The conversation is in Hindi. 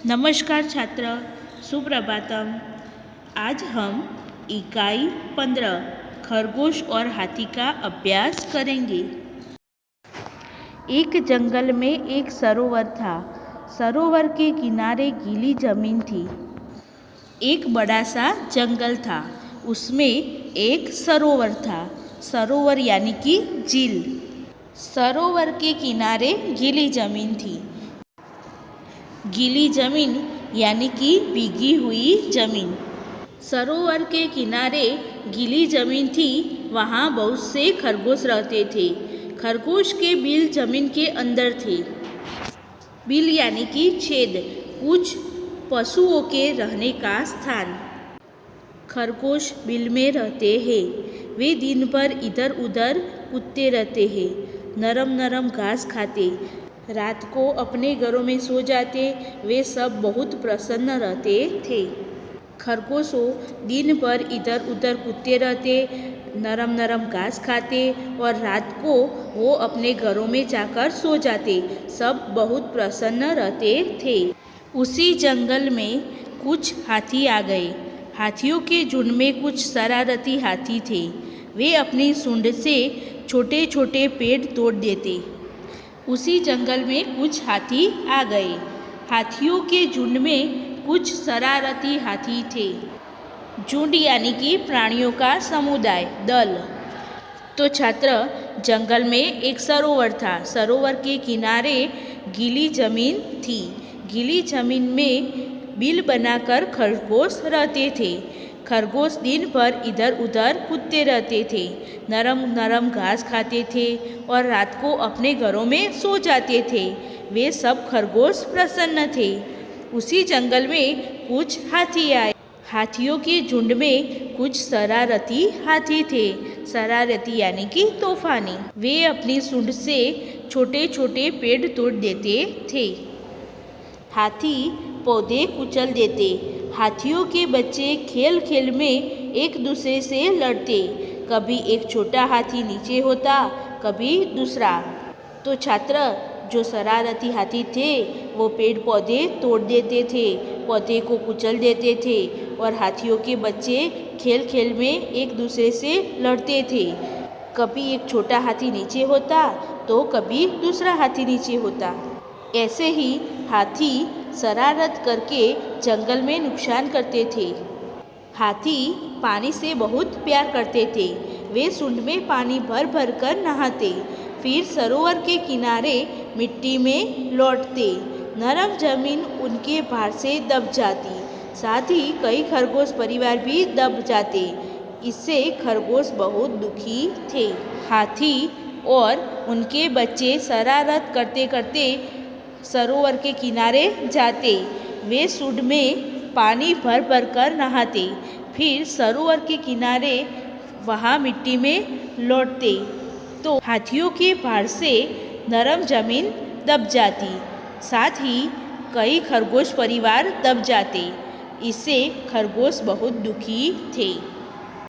नमस्कार छात्र, सुप्रभातम। आज हम इकाई 15 खरगोश और हाथी का अभ्यास करेंगे। एक जंगल में एक सरोवर था। सरोवर के किनारे गीली जमीन थी। एक बड़ा सा जंगल था, उसमें एक सरोवर था। सरोवर यानी कि झील। सरोवर के किनारे गीली जमीन थी। गीली जमीन यानी कि भीगी हुई जमीन। सरोवर के किनारे गीली जमीन थी, वहाँ बहुत से खरगोश रहते थे। खरगोश के बिल जमीन के अंदर थे। बिल यानी कि छेद, कुछ पशुओं के रहने का स्थान। खरगोश बिल में रहते हैं। वे दिन भर इधर उधर कूदते रहते हैं, नरम नरम घास खाते, रात को अपने घरों में सो जाते। वे सब बहुत प्रसन्न रहते थे। खरगोशों दिन भर इधर उधर कूदते रहते, नरम नरम घास खाते और रात को वो अपने घरों में जाकर सो जाते। सब बहुत प्रसन्न रहते थे। उसी जंगल में कुछ हाथी आ गए। हाथियों के झुंड में कुछ शरारती हाथी थे। वे अपनी सूंड से छोटे छोटे पेड़ तोड़ देते। उसी जंगल में कुछ हाथी आ गए। हाथियों के झुंड में कुछ शरारती हाथी थे। झुंड यानी कि प्राणियों का समुदाय, दल। तो छात्र, जंगल में एक सरोवर था। सरोवर के किनारे गीली जमीन थी। गीली जमीन में बिल बनाकर खरगोश रहते थे। खरगोश दिन भर इधर उधर कूदते रहते थे, नरम नरम घास खाते थे और रात को अपने घरों में सो जाते थे। वे सब खरगोश प्रसन्न थे। उसी जंगल में कुछ हाथी आए। हाथियों के झुंड में कुछ शरारती हाथी थे। शरारती यानी कि तूफानी। वे अपनी सूंड से छोटे छोटे पेड़ तोड़ देते थे। हाथी पौधे कुचल देते। हाथियों के बच्चे खेल खेल में एक दूसरे से लड़ते। कभी एक छोटा हाथी नीचे होता, कभी दूसरा। तो छात्र, जो शरारती हाथी थे वो पेड़ पौधे तोड़ देते थे, पौधे को कुचल देते थे और हाथियों के बच्चे खेल खेल में एक दूसरे से लड़ते थे। कभी एक छोटा हाथी नीचे होता तो कभी दूसरा हाथी नीचे होता। ऐसे ही हाथी शरारत करके जंगल में नुकसान करते थे। हाथी पानी से बहुत प्यार करते थे। वे सूंड में पानी भर भर कर नहाते, फिर सरोवर के किनारे मिट्टी में लौटते। नरम जमीन उनके भार से दब जाती। साथ ही कई खरगोश परिवार भी दब जाते। इससे खरगोश बहुत दुखी थे। हाथी और उनके बच्चे शरारत करते करते सरोवर के किनारे जाते। वे सूंड में पानी भर भर कर नहाते, फिर सरोवर के किनारे वहाँ मिट्टी में लौटते। तो हाथियों के भार से नरम जमीन दब जाती। साथ ही कई खरगोश परिवार दब जाते। इससे खरगोश बहुत दुखी थे।